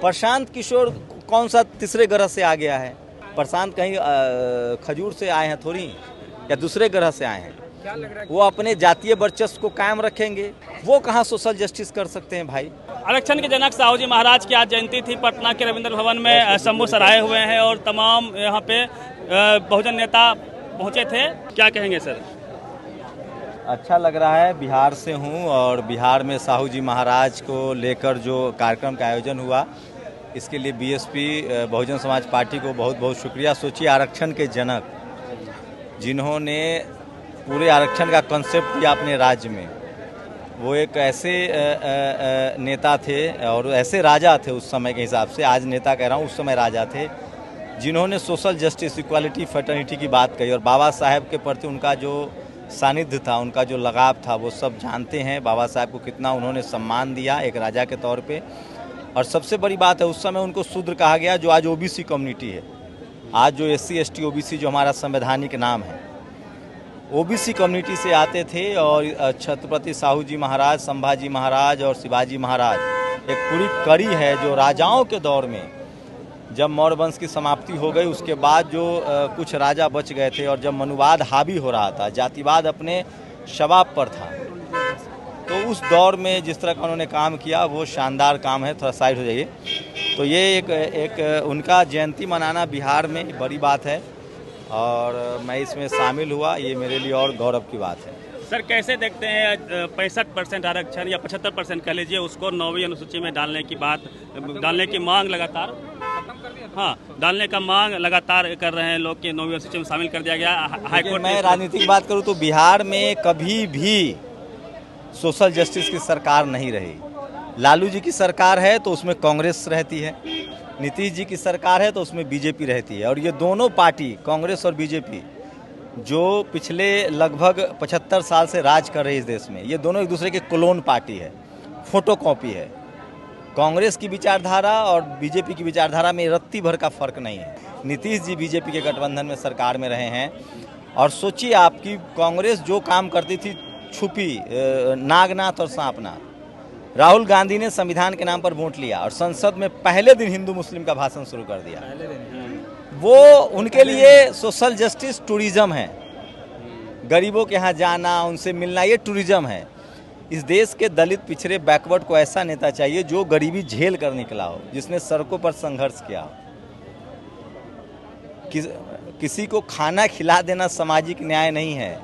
प्रशांत किशोर कौन सा तीसरे ग्रह से आ गया है? प्रशांत कहीं खजूर से आए हैं थोड़ी, या दूसरे ग्रह से आए हैं? क्या लग रहा है? वो अपने जातीय वर्चस्व को कायम रखेंगे, वो कहाँ सोशल जस्टिस कर सकते हैं भाई? आरक्षण के जनक साहू जी महाराज की आज जयंती थी। पटना के रविंद्र भवन में शंभू सर आए हुए हैं और तमाम यहाँ पे बहुजन नेता पहुँचे थे। क्या कहेंगे सर? अच्छा लग रहा है, बिहार से हूँ और बिहार में साहू जी महाराज को लेकर जो कार्यक्रम का आयोजन हुआ, इसके लिए बीएसपी बहुजन समाज पार्टी को बहुत बहुत शुक्रिया। सोचिए, आरक्षण के जनक जिन्होंने पूरे आरक्षण का कॉन्सेप्ट दिया अपने राज्य में, वो एक ऐसे नेता थे और ऐसे राजा थे उस समय के हिसाब से, आज नेता कह रहा हूँ, उस समय राजा थे, जिन्होंने सोशल जस्टिस, इक्वालिटी, फ्रेटर्निटी की बात कही। और बाबा साहेब के प्रति उनका जो सानिध्य था, उनका जो लगाव था, वो सब जानते हैं। बाबा साहेब को कितना उन्होंने सम्मान दिया एक राजा के तौर पे। और सबसे बड़ी बात है, उस समय उनको शूद्र कहा गया, जो आज ओबीसी कम्युनिटी है। आज जो SC ST OBC जो हमारा संवैधानिक नाम है, ओबीसी कम्युनिटी से आते थे। और छत्रपति साहू जी महाराज, संभाजी महाराज और शिवाजी महाराज, एक पूरी कड़ी है जो राजाओं के दौर में, जब मौर्य वंश की समाप्ति हो गई, उसके बाद जो कुछ राजा बच गए थे और जब मनुवाद हावी हो रहा था, जातिवाद अपने शबाब पर था, तो उस दौर में जिस तरह का उन्होंने काम किया, वो शानदार काम है। थोड़ा साइड हो जाइए। तो ये एक उनका जयंती मनाना बिहार में बड़ी बात है और मैं इसमें शामिल हुआ, ये मेरे लिए और गौरव की बात है। सर, कैसे देखते हैं 65% आरक्षण या 75% कह लीजिए, उसको 9वीं अनुसूची में डालने की बात, डालने की मांग लगातार, हाँ, डालने का मांग लगातार कर रहे हैं लोग कि 9वीं अनुसूची में शामिल कर दिया गया। हाईकोर्ट मैं राजनीतिक बात करूँ तो बिहार में कभी भी सोशल जस्टिस की सरकार नहीं रही। लालू जी की सरकार है तो उसमें कांग्रेस रहती है, नीतीश जी की सरकार है तो उसमें बीजेपी रहती है। और ये दोनों पार्टी, कांग्रेस और बीजेपी, जो पिछले लगभग 75 साल से राज कर रही है इस देश में, ये दोनों एक दूसरे के क्लोन पार्टी है, फोटोकॉपी है। कांग्रेस की विचारधारा और बीजेपी की विचारधारा में रत्ती भर का फर्क नहीं है। नीतीश जी बीजेपी के गठबंधन में सरकार में रहे हैं और सोचिए आपकी कांग्रेस जो काम करती थी छुपी, नागनाथ और सांपनाथ। राहुल गांधी ने संविधान के नाम पर वोट लिया और संसद में पहले दिन हिंदू मुस्लिम का भाषण शुरू कर दिया। वो उनके लिए सोशल जस्टिस टूरिज्म है, गरीबों के यहाँ जाना, उनसे मिलना, ये टूरिज्म है। इस देश के दलित, पिछड़े, बैकवर्ड को ऐसा नेता चाहिए जो गरीबी झेल कर निकला हो, जिसने सड़कों पर संघर्ष किया हो। किसी को खाना खिला देना सामाजिक न्याय नहीं है,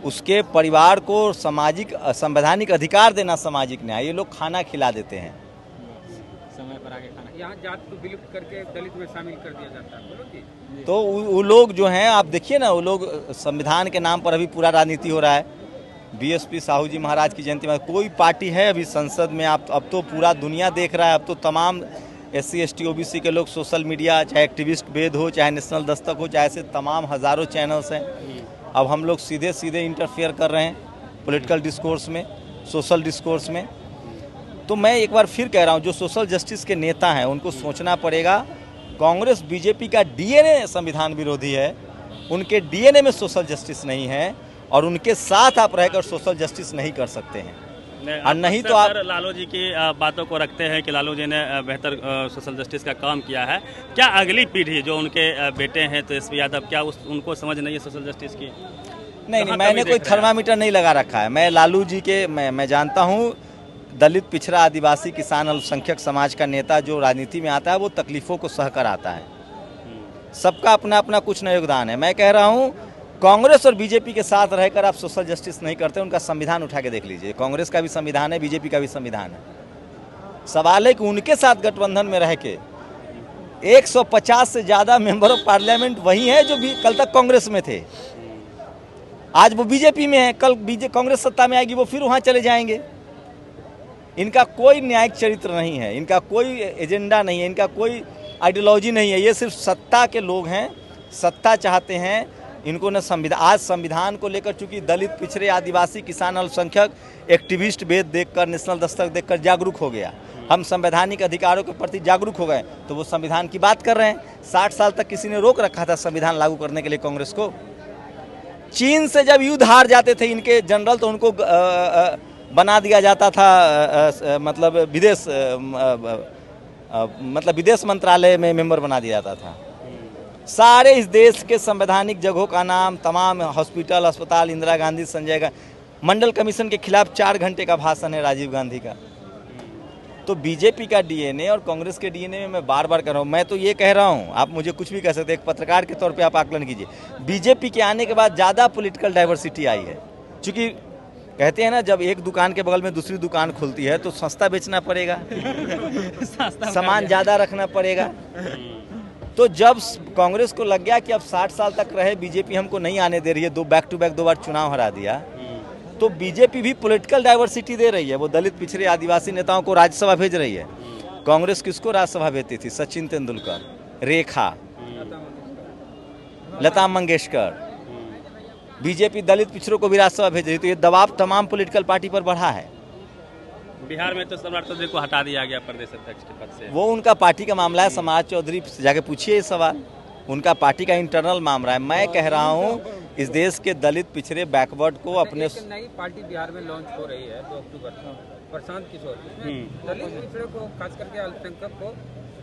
उसके परिवार को सामाजिक, संवैधानिक अधिकार देना सामाजिक न्याय। ये लोग खाना खिला देते हैं, समय पर आगे खाना, यहाँ जात को विलुप्त करके दलित में शामिल कर दिया जाता है। बोलो कि तो वो लोग जो हैं, आप देखिए ना, वो लोग संविधान के नाम पर अभी पूरा राजनीति हो रहा है। बीएसपी साहू जी महाराज की जयंती में कोई पार्टी है अभी संसद में, आप अब तो पूरा दुनिया देख रहा है। अब तो तमाम SC ST OBC के लोग सोशल मीडिया, चाहे एक्टिविस्ट वेद हो, चाहे नेशनल दस्तक हो, चाहे ऐसे तमाम हज़ारों चैनल्स हैं। अब हम लोग सीधे सीधे इंटरफेयर कर रहे हैं पॉलिटिकल डिस्कोर्स में, सोशल डिस्कोर्स में। तो मैं एक बार फिर कह रहा हूं, जो सोशल जस्टिस के नेता हैं उनको सोचना पड़ेगा। कांग्रेस बीजेपी का DNA संविधान विरोधी है, उनके DNA में सोशल जस्टिस नहीं है और उनके साथ आप रहकर सोशल जस्टिस नहीं कर सकते हैं। और नहीं तो आप लालू जी की बातों को रखते हैं कि लालू जी ने बेहतर सोशल जस्टिस का काम किया है। क्या अगली पीढ़ी जो उनके बेटे हैं तेजस्वी यादव, क्या उनको समझ नहीं है सोशल जस्टिस की? नहीं, मैंने कोई थर्मामीटर नहीं लगा रखा है। मैं लालू जी के, मैं जानता हूँ, दलित, पिछड़ा, आदिवासी, किसान, अल्पसंख्यक समाज का नेता जो राजनीति में आता है वो तकलीफों को सहकर आता है। सबका अपना अपना कुछ न योगदान है। मैं कह रहा हूँ, कांग्रेस और बीजेपी के साथ रहकर आप सोशल जस्टिस नहीं करते। उनका संविधान उठा के देख लीजिए, कांग्रेस का भी संविधान है, बीजेपी का भी संविधान है। सवाल है कि उनके साथ गठबंधन में रह के 150 से ज़्यादा मेंबर ऑफ पार्लियामेंट वही हैं जो भी कल तक कांग्रेस में थे, आज वो बीजेपी में है। कल कांग्रेस सत्ता में आएगी, वो फिर वहाँ चले जाएंगे। इनका कोई न्यायिक चरित्र नहीं है, इनका कोई एजेंडा नहीं है, इनका कोई आइडियोलॉजी नहीं है। ये सिर्फ सत्ता के लोग हैं, सत्ता चाहते हैं। इनको न संविधान, आज संविधान को लेकर चूंकि दलित, पिछड़े, आदिवासी, किसान, अल्पसंख्यक एक्टिविस्ट वेद देखकर, नेशनल दस्तक देखकर जागरूक हो गया, हम संवैधानिक अधिकारों के प्रति जागरूक हो गए, तो वो संविधान की बात कर रहे हैं। 60 साल तक किसी ने रोक रखा था संविधान लागू करने के लिए कांग्रेस को? चीन से जब युद्ध हार जाते थे इनके जनरल, तो उनको बना दिया जाता था मतलब विदेश मतलब विदेश मंत्रालय में मेंबर बना दिया जाता था। सारे इस देश के संवैधानिक जगहों का नाम, तमाम हॉस्पिटल, अस्पताल, इंदिरा गांधी, संजय गांधी, मंडल कमीशन के खिलाफ 4 घंटे का भाषण है राजीव गांधी का। तो बीजेपी का डीएनए और कांग्रेस के डीएनए में मैं बार बार कह रहा हूँ, मैं तो ये कह रहा हूँ, आप मुझे कुछ भी कह सकते हैं, एक पत्रकार के तौर पे आप आकलन कीजिए। बीजेपी के आने के बाद ज़्यादा पॉलिटिकल डाइवर्सिटी आई है, क्योंकि कहते हैं ना, जब एक दुकान के बगल में दूसरी दुकान खुलती है तो सस्ता बेचना पड़ेगा, सामान ज़्यादा रखना पड़ेगा। तो जब कांग्रेस को लग गया कि अब 60 साल तक रहे बीजेपी हमको नहीं आने दे रही है, बैक टू बैक 2 बार चुनाव हरा दिया, तो बीजेपी भी पॉलिटिकल डाइवर्सिटी दे रही है। वो दलित, पिछड़े, आदिवासी नेताओं को राज्यसभा भेज रही है। कांग्रेस किसको राज्यसभा भेजती थी? सचिन तेंदुलकर, रेखा, लता मंगेशकर। बीजेपी दलित, पिछड़ों को भी राज्यसभा भेज रही। तो ये दबाव तमाम पॉलिटिकल पार्टी पर बढ़ा है। बिहार में तो सम्राट चौधरी को हटा दिया गया प्रदेश अध्यक्ष के पद से। वो उनका पार्टी का मामला है। समाज चौधरी से जाके पूछिए ये सवाल, उनका पार्टी का इंटरनल मामला है। मैं कह रहा हूँ इस देश के दलित, पिछड़े, बैकवर्ड को अपने नई पार्टी बिहार में लॉन्च हो रही है 2 अक्टूबर को, प्रशांत किशोर, दलित पिछड़े को, खास करके अल्पसंख्यक को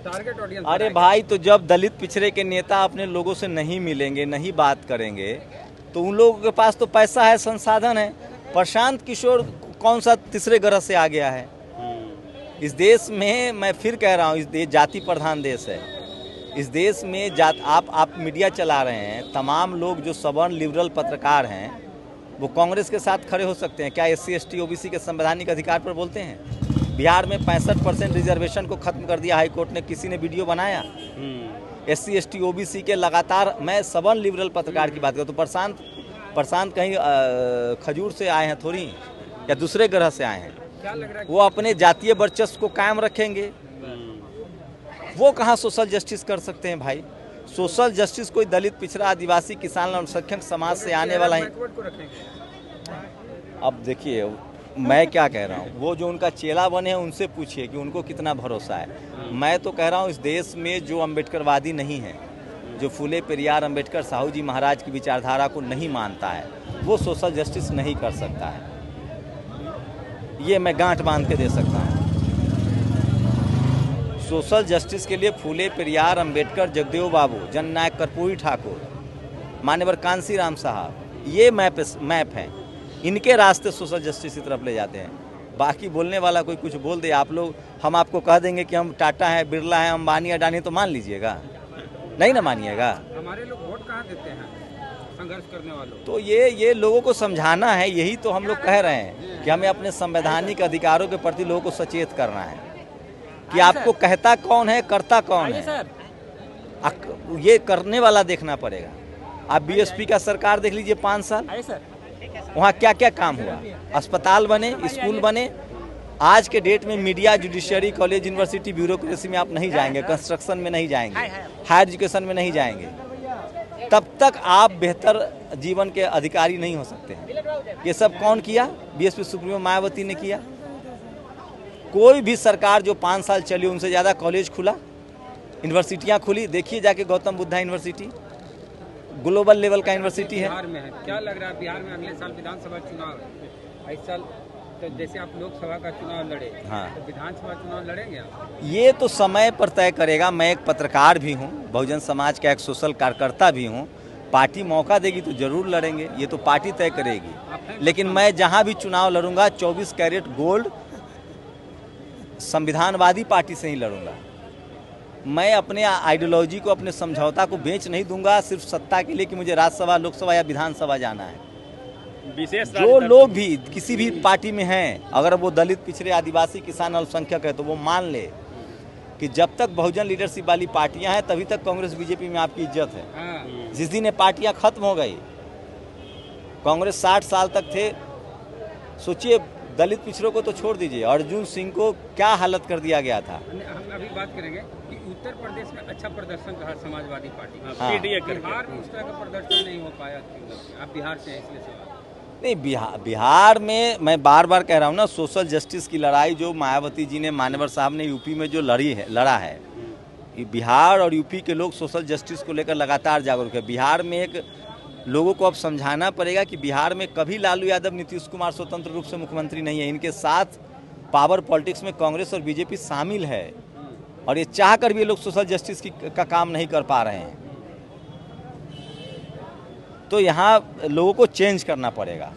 टारगेट ऑडियंस। अरे भाई, तो जब दलित पिछड़े के नेता अपने लोगों से नहीं मिलेंगे, नहीं बात करेंगे, तो उन लोगों के पास तो पैसा है, संसाधन है। प्रशांत किशोर कौन सा तीसरे ग्रह से आ गया है? इस देश में, मैं फिर कह रहा हूँ, इस देश जाति प्रधान देश है। इस देश में आप मीडिया चला रहे हैं, तमाम लोग जो सवर्ण लिबरल पत्रकार हैं वो कांग्रेस के साथ खड़े हो सकते हैं क्या? SC ST OBC के संवैधानिक अधिकार पर बोलते हैं। बिहार में 65% रिजर्वेशन को खत्म कर दिया हाई कोर्ट ने, किसी ने वीडियो बनाया? SC ST OBC के लगातार, मैं सवर्ण लिबरल पत्रकार की बात करता हूँ। तो प्रशांत कहीं खजूर से आए हैं थोड़ी, या दूसरे ग्रह से आए हैं? क्या लग रहा है? वो अपने जातीय वर्चस्व को कायम रखेंगे। वो कहाँ सोशल जस्टिस कर सकते हैं भाई? सोशल जस्टिस कोई दलित, पिछड़ा, आदिवासी, किसान, अल्पसंख्यक समाज से आने वाला है। अब देखिए, मैं क्या कह रहा हूँ, वो जो उनका चेला बने हैं उनसे पूछिए कि उनको कितना भरोसा है। मैं तो कह रहा हूँ इस देश में जो अम्बेडकरवादी नहीं है, जो फूले पेरियार, अम्बेडकर, साहू जी महाराज की विचारधारा को नहीं मानता है, वो सोशल जस्टिस नहीं कर सकता है। ये मैं गांठ बांध के दे सकता हूँ। सोशल जस्टिस के लिए फूले पेरियार, अम्बेडकर, जगदेव बाबू, जननायक कर्पूरी ठाकुर, मान्यवर कांसी राम साहब, ये मैप हैं। इनके रास्ते सोशल जस्टिस की तरफ ले जाते हैं। बाकी बोलने वाला कोई कुछ बोल दे, आप लोग, हम आपको कह देंगे कि हम टाटा है, बिरला है, अंबानी, अडानी, तो मान लीजिएगा? नहीं ना मानिएगा। हमारे लोग वोट कहाँ देते हैं संघर्ष करने वालों? तो ये लोगों को समझाना है। यही तो हम लोग कह रहे हैं कि हमें अपने संवैधानिक अधिकारों के प्रति लोगों को सचेत करना है कि आपको कहता कौन है, करता कौन है। ये करने वाला देखना पड़ेगा। आप BSP का सरकार देख लीजिए, 5 साल वहाँ क्या क्या काम हुआ। अस्पताल बने, स्कूल बने। आज के डेट में media, judiciary, college, university, bureaucracy में आप नहीं जाएंगे, कंस्ट्रक्शन में नहीं जाएंगे, हायर एजुकेशन में नहीं जाएंगे, तब तक आप बेहतर जीवन के अधिकारी नहीं हो सकते हैं। ये सब कौन किया? BSP सुप्रीमो मायावती ने किया। कोई भी सरकार जो 5 साल चली, उनसे ज़्यादा कॉलेज खुला, यूनिवर्सिटियाँ खुली। देखिए जाके Gautam Buddha university global level का यूनिवर्सिटी है। बिहार में है, क्या लग रहा है बिहार में अगले साल विधानसभा चुनाव है? इस साल तो जैसे आप लोकसभा का चुनाव लड़े, हाँ, तो विधानसभा चुनाव लड़ेंगे आप? ये तो समय पर तय करेगा। मैं एक पत्रकार भी हूँ, बहुजन समाज का एक सोशल कार्यकर्ता भी हूँ। पार्टी मौका देगी तो जरूर लड़ेंगे, ये तो पार्टी तय करेगी। लेकिन मैं जहाँ भी चुनाव लड़ूंगा 24 कैरेट गोल्ड संविधानवादी पार्टी से ही लड़ूंगा। मैं अपने आइडियोलॉजी को, अपने समझौता को बेच नहीं दूंगा सिर्फ सत्ता के लिए कि मुझे राज्यसभा, लोकसभा या विधानसभा जाना है। जो लोग भी किसी भी पार्टी में हैं, अगर वो दलित, पिछड़े, आदिवासी, किसान, अल्पसंख्यक है, तो वो मान ले कि जब तक बहुजन लीडरशिप वाली पार्टियां हैं तभी तक कांग्रेस बीजेपी में आपकी इज्जत है। जिस दिन ये पार्टियां खत्म हो गई, कांग्रेस 60 साल तक थे। सोचिए, दलित पिछड़ों को तो छोड़ दीजिए, अर्जुन सिंह को क्या हालत कर दिया गया था। हम अभी बात करेंगे कि उत्तर प्रदेश में अच्छा प्रदर्शन रहा समाजवादी पार्टी का। हाँ। बिहार में उस तरह का प्रदर्शन नहीं हो पाया। आप बिहार से हैं इसलिए सवाल। नहीं, बिहार में मैं बार बार कह रहा हूँ ना, सोशल जस्टिस की लड़ाई जो मायावती जी ने, मान्यवर साहब ने यूपी में जो लड़ा है, बिहार और यूपी के लोग सोशल जस्टिस को लेकर लगातार जागरूक है। बिहार में एक लोगों को अब समझाना पड़ेगा कि बिहार में कभी लालू यादव, नीतीश कुमार स्वतंत्र रूप से मुख्यमंत्री नहीं है। इनके साथ पावर पॉलिटिक्स में कांग्रेस और बीजेपी शामिल है। और ये चाह कर भी ये लोग सोशल जस्टिस का काम नहीं कर पा रहे हैं। तो यहाँ लोगों को चेंज करना पड़ेगा।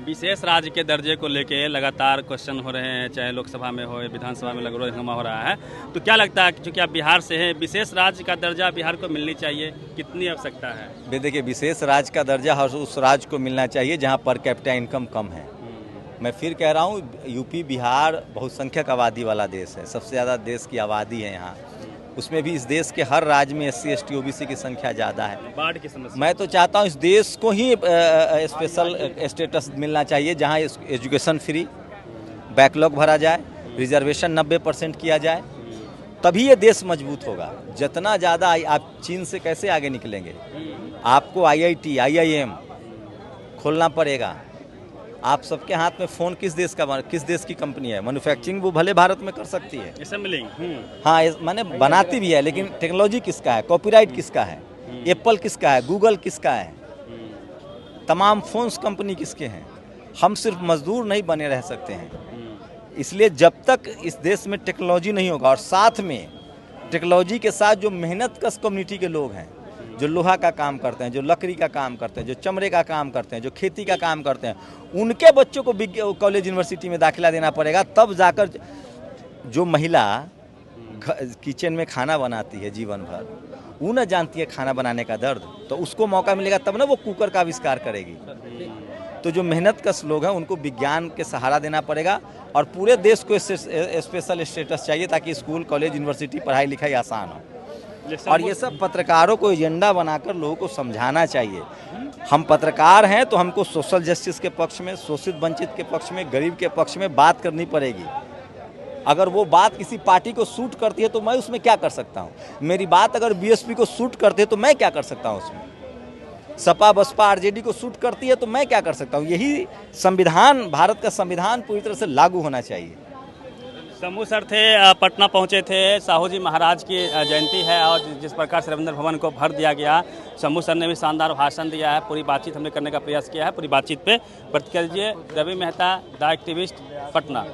विशेष राज्य के दर्जे को लेके लगातार क्वेश्चन हो रहे हैं, चाहे लोकसभा में हो, विधानसभा में लग हंगामा हो रहा है। तो क्या लगता है कि चूँकि आप बिहार से हैं, विशेष राज्य का दर्जा बिहार को मिलनी चाहिए, कितनी आवश्यकता है? देखिए, विशेष राज्य का दर्जा हर उस राज्य को मिलना चाहिए जहाँ पर कैपिटा इनकम कम है। मैं फिर कह रहा हूँ, यूपी बिहार बहुसंख्यक आबादी वाला देश है, सबसे ज़्यादा देश की आबादी है यहाँ। उसमें भी इस देश के हर राज्य में SC ST OBC की संख्या ज़्यादा है। बाढ़ की समस्या, मैं मैं तो चाहता हूँ इस देश को ही स्पेशल स्टेटस मिलना चाहिए, जहाँ एजुकेशन फ्री, बैकलॉग भरा जाए, रिजर्वेशन 90% किया जाए, तभी ये देश मजबूत होगा। जितना ज़्यादा आप चीन से कैसे आगे निकलेंगे? आपको IIT IIM खोलना पड़ेगा। आप सबके हाथ में फ़ोन किस देश की कंपनी है? मैन्युफैक्चरिंग वो भले भारत में कर सकती है, असेंबलिंग, हाँ माने बनाती भी है, लेकिन टेक्नोलॉजी किसका है? कॉपीराइट किसका है? एप्पल किसका है? गूगल किसका है? तमाम फोन्स कंपनी किसके हैं? हम सिर्फ मजदूर नहीं बने रह सकते हैं। इसलिए जब तक इस देश में टेक्नोलॉजी नहीं होगा, और साथ में टेक्नोलॉजी के साथ जो मेहनत कश कम्युनिटी के लोग हैं, जो लोहा का काम करते हैं, जो लकड़ी का काम करते हैं, जो चमड़े का काम करते हैं, जो खेती का काम करते हैं, उनके बच्चों को कॉलेज यूनिवर्सिटी में दाखिला देना पड़ेगा। तब जाकर जो महिला किचन में खाना बनाती है जीवन भर, वो न जानती है खाना बनाने का दर्द, तो उसको मौका मिलेगा तब ना वो कुकर का आविष्कार करेगी। तो जो मेहनत कश लोग हैं उनको विज्ञान के सहारा देना पड़ेगा, और पूरे देश को स्पेशल स्टेटस चाहिए ताकि स्कूल कॉलेज यूनिवर्सिटी पढ़ाई लिखाई आसान हो। और ये सब पत्रकारों को एजेंडा बनाकर लोगों को समझाना चाहिए। हम पत्रकार हैं तो हमको सोशल जस्टिस के पक्ष में, शोषित वंचित के पक्ष में, गरीब के पक्ष में बात करनी पड़ेगी। अगर वो बात किसी पार्टी को सूट करती है तो मैं उसमें क्या कर सकता हूँ? मेरी बात अगर BSP को सूट करती है तो मैं क्या कर सकता हूँ उसमें? सपा बसपा RJD को सूट करती है तो मैं क्या कर सकता हूँ? यही संविधान, भारत का संविधान पूरी तरह से लागू होना चाहिए। शंभू सर थे, पटना पहुंचे थे। साहू जी महाराज की जयंती है और जिस प्रकार से रविंद्र भवन को भर दिया गया, शंभू सर ने भी शानदार भाषण दिया है। पूरी बातचीत हमने करने का प्रयास किया है। पूरी बातचीत पे प्रतिक्रिया दीजिए। Ravi Mehta, the activist, Patna.